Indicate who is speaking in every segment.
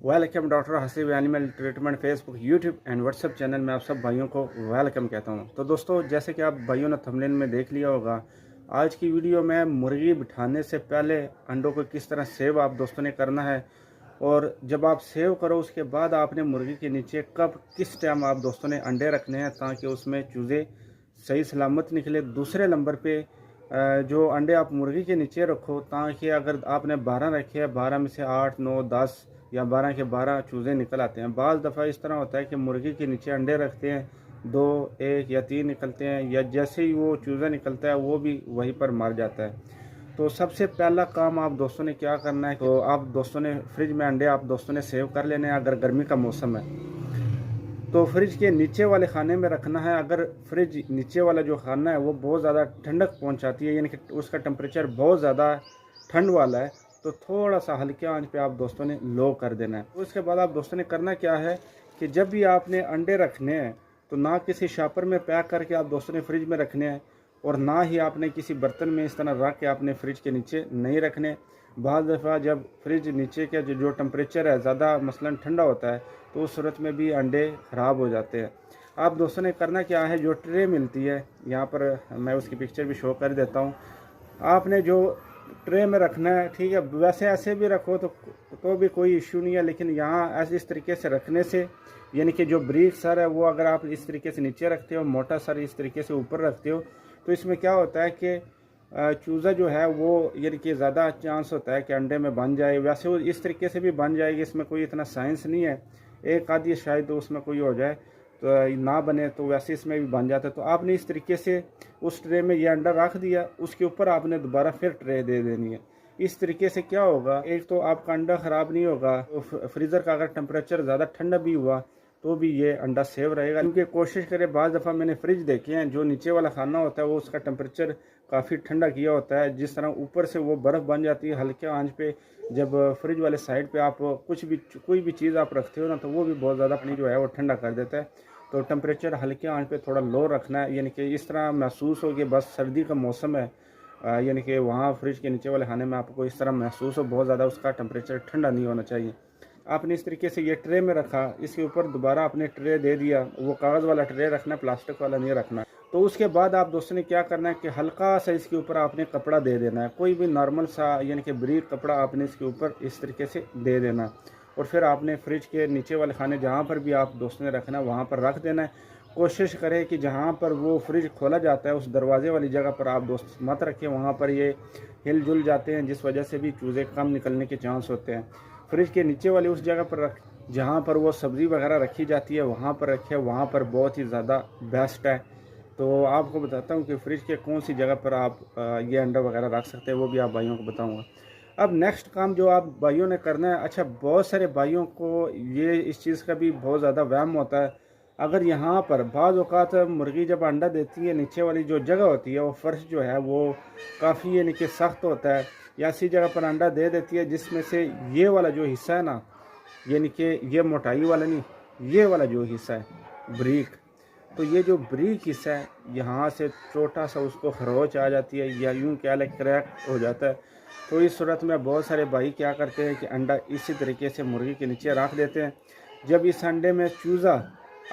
Speaker 1: Welcome doctor Haseeb animal treatment Facebook YouTube and WhatsApp channel में आप सब भाइयों को वेलकम कहता हूं। तो दोस्तों, जैसे कि आप भाइयों ने थंबनेल में देख लिया होगा, आज की वीडियो में मुर्गी बिठाने से पहले अंडों को किस तरह सेव आप दोस्तों ने करना है, और जब आप सेव करो उसके बाद आपने मुर्गी के नीचे कब किस टाइम आप दोस्तों ने अंडे रखने हैं ताकि उसमें चूज़े सही सलामत निकले। दूसरे नंबर पे जो अंडे आप मुर्गी के नीचे रखो ताकि अगर आपने 12 रखे हैं, 12 में से 8, 9, 10 या 12 के 12 चूज़े निकल आते हैं। बाज़ दफ़ा इस तरह होता है कि मुर्गी के नीचे अंडे रखते हैं, 2, 1 या 3 निकलते हैं, या जैसे ही वो चूज़ा निकलता है वो भी वहीं पर मर जाता है। तो सबसे पहला काम आप दोस्तों ने क्या करना है, तो आप दोस्तों ने फ्रिज में अंडे आप दोस्तों ने सेव कर लेने हैं। अगर गर्मी का मौसम है तो फ्रिज के नीचे वाले खाने में रखना है। अगर फ्रिज नीचे वाला जो खाना है वो बहुत ज़्यादा ठंडक पहुंचाती है, यानी कि उसका टेम्परेचर बहुत ज़्यादा ठंड वाला है, तो थोड़ा सा हल्के आंच पे आप दोस्तों ने लो कर देना है। उसके बाद आप दोस्तों ने करना क्या है कि जब भी आपने अंडे रखने हैं तो ना किसी शापर में पैक करके आप दोस्तों ने फ्रिज में रखने हैं, और ना ही आपने किसी बर्तन में इस तरह रख के आपने फ्रिज के नीचे नहीं रखने। बाद दफ़ा जब फ्रिज नीचे का जो टेम्परेचर है ज़्यादा मसलन ठंडा होता है तो उस सूरत में भी अंडे ख़राब हो जाते हैं। आप दोस्तों ने करना क्या है, जो ट्रे मिलती है यहाँ पर मैं उसकी पिक्चर भी शो कर देता हूँ। आपने जो ट्रे में रखना है, ठीक है, वैसे ऐसे भी रखो तो भी कोई इशू नहीं है, लेकिन यहाँ ऐसे इस तरीके से रखने से, यानी कि जो ब्रीक सर है वो अगर आप इस तरीके से नीचे रखते हो, मोटा सर इस तरीके से ऊपर रखते हो, तो इसमें क्या होता है कि चूज़ा जो है वो यानी कि ज़्यादा चांस होता है कि अंडे में बन जाए। वैसे वो इस तरीके से भी बन जाएगी, इसमें कोई इतना साइंस नहीं है, एक आधी शायद उसमें कोई हो जाए तो ना बने, तो वैसे इसमें भी बन जाता है। तो आपने इस तरीके से उस ट्रे में ये अंडा रख दिया, उसके ऊपर आपने दोबारा फिर ट्रे दे देनी है। इस तरीके से क्या होगा, एक तो आपका अंडा ख़राब नहीं होगा, तो फ्रीज़र का अगर टेम्परेचर ज़्यादा ठंडा भी हुआ तो भी ये अंडा सेव रहेगा। क्योंकि कोशिश करें, बाज़ दफ़ा मैंने फ्रिज देखे हैं जो नीचे वाला खाना होता है वो उसका टेम्परेचर काफ़ी ठंडा किया होता है, जिस तरह ऊपर से वो बर्फ़ बन जाती है हल्के आंच पे। जब फ्रिज वाले साइड पे आप कोई भी चीज़ आप रखते हो ना, तो वो भी बहुत ज़्यादा पानी जो है वो ठंडा कर देता है। तो टेम्परेचर हल्के आंच पे थोड़ा लो रखना है, यानी कि इस तरह महसूस हो कि बस सर्दी का मौसम है, यानी कि वहाँ फ्रिज के नीचे वाले खाने में आपको इस तरह महसूस हो, बहुत ज़्यादा उसका टेम्परेचर ठंडा नहीं होना चाहिए। आपने इस तरीके से ये ट्रे में रखा, इसके ऊपर दोबारा आपने ट्रे दे दिया, वो कागज़ वाला ट्रे रखना, प्लास्टिक वाला नहीं रखना। तो उसके बाद आप दोस्तों ने क्या करना है कि हल्का सा इसके ऊपर आपने कपड़ा दे देना है, कोई भी नॉर्मल सा यानी कि ब्रीक कपड़ा आपने इसके ऊपर इस तरीके से दे देना, और फिर आपने फ्रिज के नीचे वाले खाने जहाँ पर भी आप दोस्तों ने रखना है वहाँ पर रख देना है। कोशिश करें कि जहाँ पर वो फ्रिज खोला जाता है उस दरवाजे वाली जगह पर आप दोस्त मत रखें, वहाँ पर ये हिल जुल जाते हैं, जिस वजह से भी चूज़े कम निकलने के चांस होते हैं। फ्रिज के नीचे वाली उस जगह पर रख, जहाँ पर वो सब्ज़ी वगैरह रखी जाती है वहाँ पर रखें, वहाँ पर बहुत ही ज़्यादा बेस्ट है। तो आपको बताता हूँ कि फ्रिज के कौन सी जगह पर आप ये अंडा वगैरह रख सकते हैं, वो भी आप भाइयों को बताऊँगा। अब नेक्स्ट काम जो आप भाइयों ने करना है, अच्छा बहुत सारे भाइयों को ये इस चीज़ का भी बहुत ज़्यादा वहम होता है। अगर यहाँ पर बाज़ औक़ात मुर्गी जब अंडा देती है, नीचे वाली जो जगह होती है वो फ़र्श जो है वो काफ़ी यानी कि सख्त होता है, या ऐसी जगह पर अंडा दे देती है जिसमें से ये वाला जो हिस्सा है ना, यानी कि ये मोटाई वाला नहीं, ये वाला जो हिस्सा है ब्रीक, तो ये जो ब्रीक हिस्सा है यहाँ से छोटा सा उसको खरोच आ जाती है, या यूँ कह लें क्रैक हो जाता है। तो इस सूरत में बहुत सारे भाई क्या करते हैं कि अंडा इसी तरीके से मुर्गी के नीचे रख देते हैं। जब इस अंडे में चूज़ा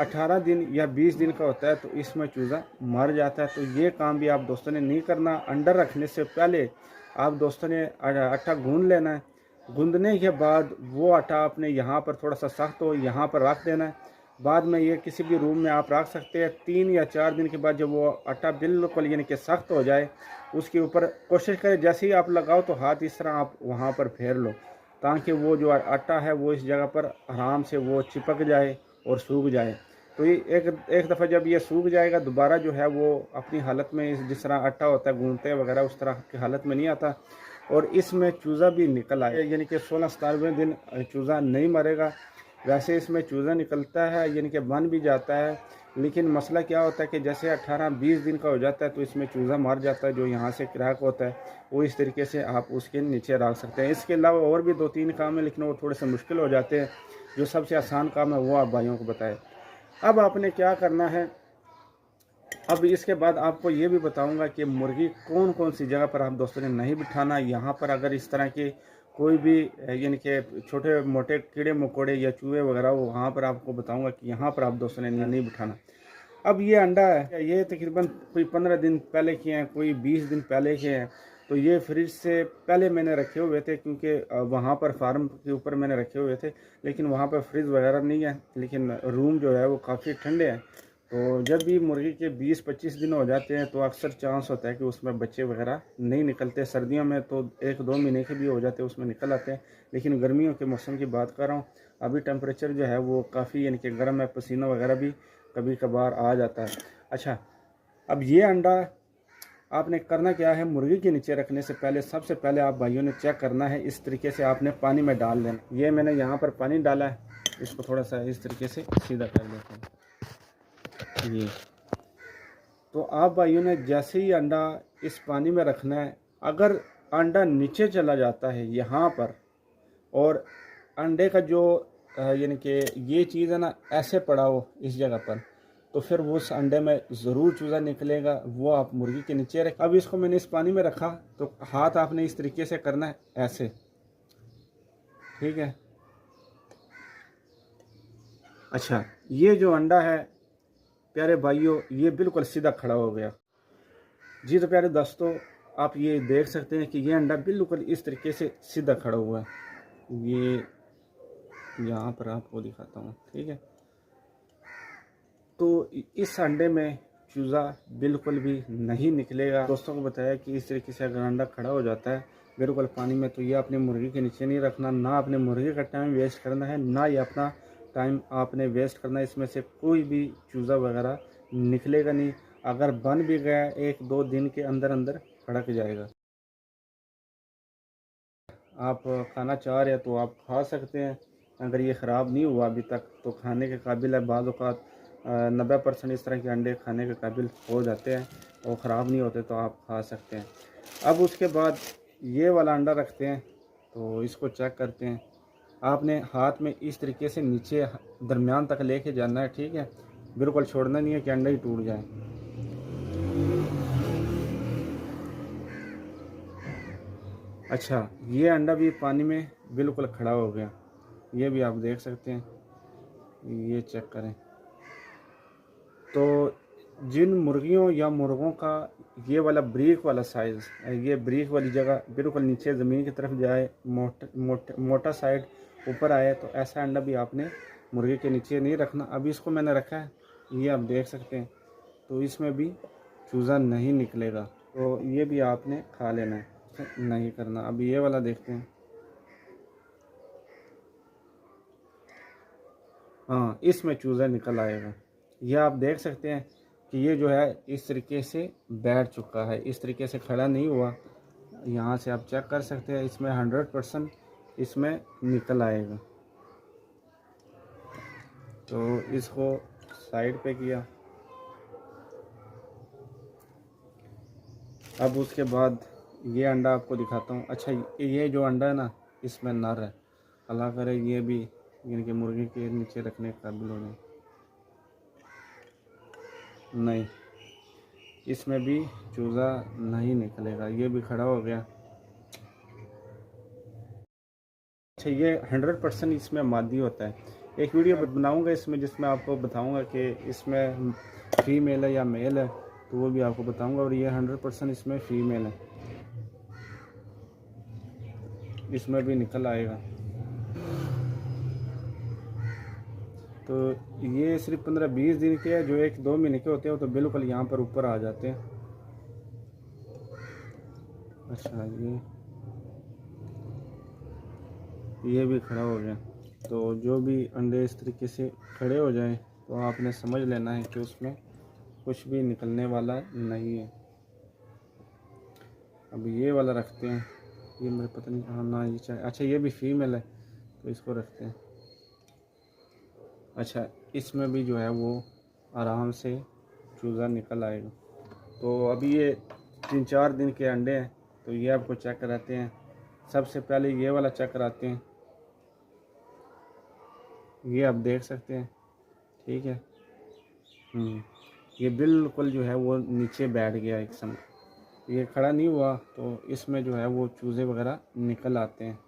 Speaker 1: 18 दिन या 20 दिन का होता है तो इसमें चूज़ा मर जाता है। तो ये काम भी आप दोस्तों ने नहीं करना। अंडा रखने से पहले आप दोस्तों ने आटा गूंद लेना है। गूंदने के बाद वो आटा आपने यहाँ पर थोड़ा सा सख्त हो यहाँ पर रख देना है। बाद में ये किसी भी रूम में आप रख सकते हैं। 3 या 4 दिन के बाद जब वो आटा बिल्कुल यानी कि सख्त हो जाए, उसके ऊपर कोशिश करें जैसे ही आप लगाओ तो हाथ इस तरह आप वहाँ पर फेर लो, ताकि वो जो आटा है वो इस जगह पर आराम से वो चिपक जाए और सूख जाए। तो ये एक दफ़ा जब ये सूख जाएगा, दोबारा जो है वो अपनी हालत में जिस तरह आटा होता है गूंदते वगैरह उस तरह की हालत में नहीं आता, और इसमें चूज़ा भी निकल आए, यानी कि 16-17वें दिन चूज़ा नहीं मरेगा। वैसे इसमें चूज़ा निकलता है, यानी कि बन भी जाता है, लेकिन मसला क्या होता है कि जैसे 18-20 दिन का हो जाता है तो इसमें चूज़ा मर जाता है, जो यहाँ से क्रैक होता है वो इस तरीके से आप उसके नीचे रख सकते हैं। इसके अलावा और भी 2-3 काम है, लेकिन वो थोड़े से मुश्किल हो जाते हैं। जो सबसे आसान काम है वो आप भाइयों को बताएं। अब आपने क्या करना है, अब इसके बाद आपको ये भी बताऊंगा कि मुर्गी कौन कौन सी जगह पर आप दोस्तों ने नहीं बिठाना। यहाँ पर अगर इस तरह की कोई भी यानी कि छोटे मोटे कीड़े मकोड़े या चूहे वगैरह, वो वहाँ पर आपको बताऊंगा कि यहाँ पर आप दोस्तों ने नहीं बिठाना। अब ये अंडा है, ये तकरीबन कोई 15 दिन पहले के हैं, कोई 20 दिन पहले के हैं। तो ये फ्रिज से पहले मैंने रखे हुए थे, क्योंकि वहाँ पर फार्म के ऊपर मैंने रखे हुए थे, लेकिन वहाँ पर फ्रिज वगैरह नहीं है, लेकिन रूम जो है वो काफ़ी ठंडे हैं। तो जब भी मुर्गी के 20-25 दिन हो जाते हैं तो अक्सर चांस होता है कि उसमें बच्चे वगैरह नहीं निकलते। सर्दियों में तो 1-2 महीने के भी हो जाते हैं, उसमें निकल आते हैं, लेकिन गर्मियों के मौसम की बात कर रहा हूँ। अभी टेम्परेचर जो है वो काफ़ी यानी कि गर्म है, पसीना वगैरह भी कभी कभार आ जाता है। अच्छा, अब ये अंडा आपने करना क्या है, मुर्गी के नीचे रखने से पहले सबसे पहले आप भाइयों ने चेक करना है, इस तरीके से आपने पानी में डाल देना। ये मैंने यहाँ पर पानी डाला है, इसको थोड़ा सा इस तरीके से सीधा कर देते हैं। ये तो आप भाइयों ने जैसे ही अंडा इस पानी में रखना है, अगर अंडा नीचे चला जाता है यहाँ पर, और अंडे का जो यानी कि ये चीज़ है ना, ऐसे पड़ा हो इस जगह पर, तो फिर वो उस अंडे में ज़रूर चूज़ा निकलेगा। वो आप मुर्गी के नीचे रखें। अब इसको मैंने इस पानी में रखा, तो हाथ आपने इस तरीके से करना है, ऐसे, ठीक है। अच्छा, ये जो अंडा है प्यारे भाइयों, ये बिल्कुल सीधा खड़ा हो गया। जी तो प्यारे दोस्तों, आप ये देख सकते हैं कि ये अंडा बिल्कुल इस तरीके से सीधा खड़ा हुआ है। ये यहाँ पर आपको दिखाता हूँ, ठीक है। तो इस अंडे में चूज़ा बिल्कुल भी नहीं निकलेगा। दोस्तों को बताया कि इस तरीके से अगर अंडा खड़ा हो जाता है बिल्कुल पानी में, तो ये अपने मुर्गी के नीचे नहीं रखना। ना अपने मुर्गी का टाइम वेस्ट करना है, ना ये अपना टाइम आपने वेस्ट करना है। इसमें से कोई भी चूज़ा वगैरह निकलेगा नहीं। अगर बन भी गया 1-2 दिन के अंदर अंदर फड़क जाएगा। आप खाना चाह रहे हैं तो आप खा सकते हैं। अगर ये ख़राब नहीं हुआ अभी तक तो खाने के काबिल है। बाज़ औक़ात 90% इस तरह के अंडे खाने के काबिल हो जाते हैं और ख़राब नहीं होते, तो आप खा सकते हैं। अब उसके बाद ये वाला अंडा रखते हैं, तो इसको चेक करते हैं। आपने हाथ में इस तरीके से नीचे दरमियान तक लेके जाना है, ठीक है। बिल्कुल छोड़ना नहीं है कि अंडा ही टूट जाए। अच्छा, ये अंडा भी पानी में बिल्कुल खड़ा हो गया, ये भी आप देख सकते हैं। ये चेक करें। तो जिन मुर्गियों या मुर्गों का ये वाला ब्रीक वाला साइज़, ये ब्रीक वाली जगह बिल्कुल नीचे ज़मीन की तरफ जाए, मोटा साइड ऊपर आए, तो ऐसा अंडा भी आपने मुर्गी के नीचे नहीं रखना। अभी इसको मैंने रखा है, ये आप देख सकते हैं, तो इसमें भी चूज़ा नहीं निकलेगा। तो ये भी आपने खा लेना है, नहीं करना। अभी ये वाला देखते हैं। हाँ, इसमें चूज़ा निकल आएगा। यह आप देख सकते हैं कि ये जो है इस तरीके से बैठ चुका है, इस तरीके से खड़ा नहीं हुआ। यहाँ से आप चेक कर सकते हैं, इसमें 100% इसमें निकल आएगा। तो इसको साइड पे किया। अब उसके बाद ये अंडा आपको दिखाता हूँ। अच्छा, ये जो अंडा है ना, इसमें नर है। अल्लाह करे ये भी यानी कि मुर्गी के नीचे रखने के काबिल हो जाए। नहीं, इसमें भी चूज़ा नहीं निकलेगा, ये भी खड़ा हो गया। अच्छा, ये 100% इसमें मादी होता है। एक वीडियो बनाऊंगा इसमें, जिसमें आपको बताऊंगा कि इसमें फीमेल है या मेल है, तो वो भी आपको बताऊंगा। और ये 100% इसमें फीमेल है, इसमें भी निकल आएगा। तो ये सिर्फ 15-20 दिन के हैं। जो 1-2 महीने के होते हैं तो बिल्कुल यहाँ पर ऊपर आ जाते हैं। अच्छा, ये भी खड़ा हो गया। तो जो भी अंडे इस तरीके से खड़े हो जाएं तो आपने समझ लेना है कि उसमें कुछ भी निकलने वाला नहीं है। अब ये वाला रखते हैं। ये मेरे पता नहीं, हाँ ना, ये चाहिए। अच्छा, ये भी फीमेल है, तो इसको रखते हैं। अच्छा, इसमें भी जो है वो आराम से चूज़ा निकल आएगा। तो अभी ये 3-4 दिन के अंडे हैं, तो ये आपको चेक कराते हैं। सबसे पहले ये वाला चेक कराते हैं। ये आप देख सकते हैं, ठीक है। ये बिल्कुल जो है वो नीचे बैठ गया एक समय, ये खड़ा नहीं हुआ, तो इसमें जो है वो चूज़े वगैरह निकल आते हैं।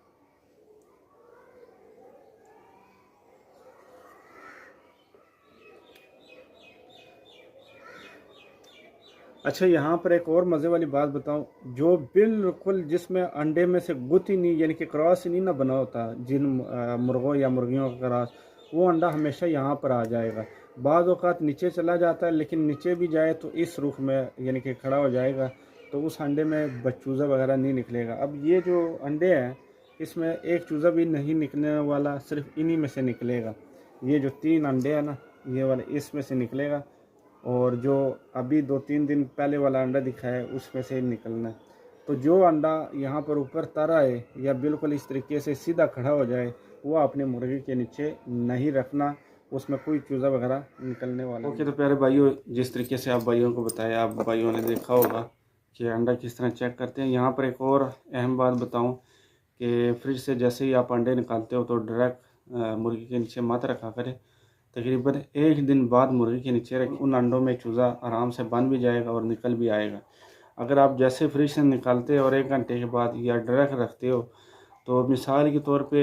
Speaker 1: अच्छा, यहाँ पर एक और मज़े वाली बात बताऊँ, जो बिल्कुल जिसमें अंडे में से गुत ही नहीं, यानी कि क्रॉस ही नहीं ना बना होता, जिन मुर्गों या मुर्गियों का क्रॉस, वो अंडा हमेशा यहाँ पर आ जाएगा। बाज़ औक़ात नीचे चला जाता है, लेकिन नीचे भी जाए तो इस रुख में यानी कि खड़ा हो जाएगा, तो उस अंडे में बच्चूज़ा वगैरह नहीं निकलेगा। अब ये जो अंडे हैं, इसमें एक चूज़ा भी नहीं निकलने वाला, सिर्फ इन्हीं में से निकलेगा। ये जो 3 अंडे हैं ना, ये वाले इसमें से निकलेगा, और जो अभी 2-3 दिन पहले वाला अंडा दिखा है उसमें से निकलना है। तो जो अंडा यहाँ पर ऊपर तर आए या बिल्कुल इस तरीके से सीधा खड़ा हो जाए, वो अपने मुर्गी के नीचे नहीं रखना, उसमें कोई चूज़ा वगैरह निकलने वाला। ओके, तो प्यारे भाइयों, जिस तरीके से आप भाइयों को बताया, आप भाइयों ने देखा होगा कि अंडा किस तरह चेक करते हैं। यहाँ पर एक और अहम बात बताऊँ कि फ्रिज से जैसे ही आप अंडे निकालते हो तो डायरेक्ट मुर्गी के नीचे मत रखा करें। तकरीबन 1 दिन बाद मुर्गी के नीचे रखें, उन अंडों में चूज़ा आराम से बन भी जाएगा और निकल भी आएगा। अगर आप जैसे फ्रिज से निकालते हो और 1 घंटे के बाद या डायरेक्ट रखते हो, तो मिसाल के तौर पे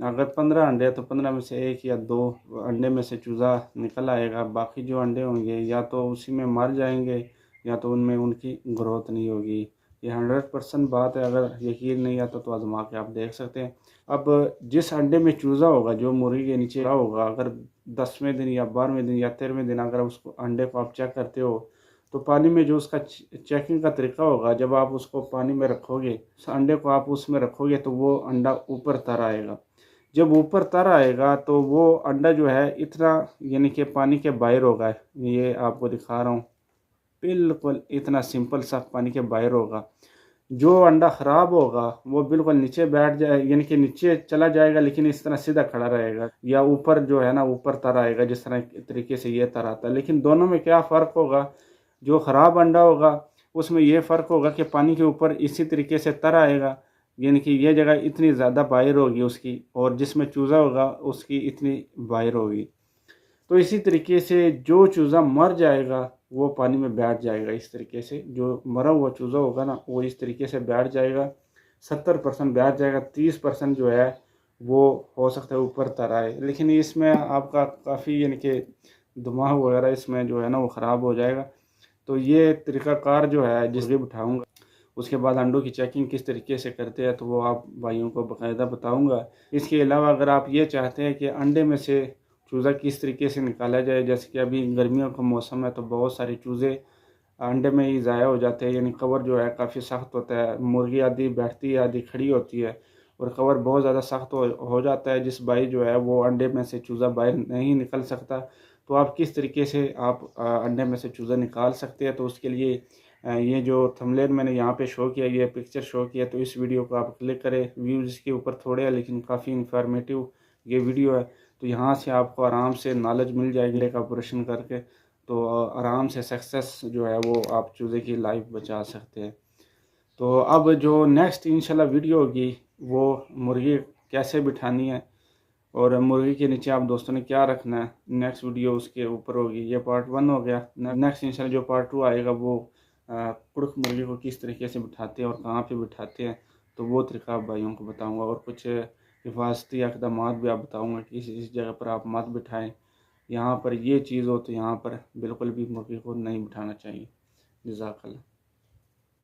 Speaker 1: अगर 15 अंडे हैं तो 15 में से 1 या 2 अंडे में से चूज़ा निकल आएगा। बाकी जो अंडे होंगे या तो उसी में मर जाएंगे या तो उनमें उनकी ग्रोथ नहीं होगी। ये 100% बात है। अगर यकीन नहीं आता तो आजमा के आप देख सकते हैं। अब जिस अंडे में चूज़ा होगा, जो मुर्गी के नीचे होगा, अगर 10वें दिन या 12वें दिन या 13वें दिन अगर उसको अंडे को आप चेक करते हो, तो पानी में जो उसका चेकिंग का तरीका होगा, जब आप उसको पानी में रखोगे, उस अंडे को आप उसमें रखोगे तो वो अंडा ऊपर तर आएगा। जब ऊपर तर आएगा तो वो अंडा जो है इतना, यानी कि पानी के बाहर होगा। ये आपको दिखा रहा हूँ, बिल्कुल इतना सिंपल सा पानी के बाहर होगा। जो अंडा ख़राब होगा वो बिल्कुल नीचे बैठ जाए, यानी कि नीचे चला जाएगा, लेकिन इस तरह सीधा खड़ा रहेगा, या ऊपर जो है ना ऊपर तर आएगा, जिस तरह तरीके से ये तर आता है। लेकिन दोनों में क्या फ़र्क होगा, जो ख़राब अंडा होगा उसमें ये फ़र्क होगा कि पानी के ऊपर इसी तरीके से तर आएगा, यानी कि ये जगह इतनी ज़्यादा बाहर होगी उसकी, और जिसमें चूज़ा होगा उसकी इतनी बाहर होगी। तो इसी तरीके से जो चूज़ा मर जाएगा वो पानी में बैठ जाएगा। इस तरीके से जो मरा हुआ चूज़ा होगा ना, वो इस तरीके से बैठ जाएगा, 70% बैठ जाएगा, 30% जो है वो हो सकता है ऊपर तर आए। लेकिन इसमें आपका काफ़ी, यानी कि दिमाग वगैरह इसमें जो है ना वो ख़राब हो जाएगा। तो ये तरीक़ाकार जो है जिस भी बिठाऊँगा, उसके बाद अंडों की चेकिंग किस तरीके से करते हैं तो वो आप भाइयों को बाकायदा बताऊँगा। इसके अलावा अगर आप ये चाहते हैं कि अंडे में से चूज़ा किस तरीके से निकाला जाए, जैसे कि अभी गर्मियों का मौसम है तो बहुत सारे चूज़े अंडे में ही ज़ाया हो जाते हैं, यानी कवर जो है काफ़ी सख्त होता है। मुर्गी आधी बैठती है, आधी खड़ी होती है, और कवर बहुत ज़्यादा सख्त हो जाता है, जिस भाई जो है वो अंडे में से चूज़ा बाहर नहीं निकल सकता। तो आप किस तरीके से आप अंडे में से चूज़ा निकाल सकते हैं, तो उसके लिए ये जो थंबनेल मैंने यहाँ पे शो किया, ये पिक्चर शो किया, तो इस वीडियो को आप क्लिक करें। व्यूज़ इसके ऊपर थोड़े हैं लेकिन काफ़ी इंफॉर्मेटिव ये वीडियो है। तो यहाँ से आपको आराम से नॉलेज मिल जाएगी एक ऑपरेशन करके, तो आराम से सक्सेस जो है वो आप चूज़े की लाइफ बचा सकते हैं। तो अब जो नेक्स्ट इंशाल्लाह वीडियो होगी वो मुर्गी कैसे बिठानी है और मुर्गी के नीचे आप दोस्तों ने क्या रखना है, नेक्स्ट वीडियो उसके ऊपर होगी। ये पार्ट 1 हो गया। नेक्स्ट इंशाल्लाह जो पार्ट 2 आएगा वो कुड़क मुर्गी को किस तरीके से बिठाते हैं और कहाँ पे बिठाते हैं, तो वो तरीका आप भाइयों को बताऊँगा, और कुछ हिफाजती इक़दामात भी आप बताऊँगा कि इस जगह पर आप मत बिठाएँ, यहाँ पर ये चीज़ हो तो यहाँ पर बिल्कुल भी मुर्गी को नहीं बिठाना चाहिए। जज़ाकल्लाह।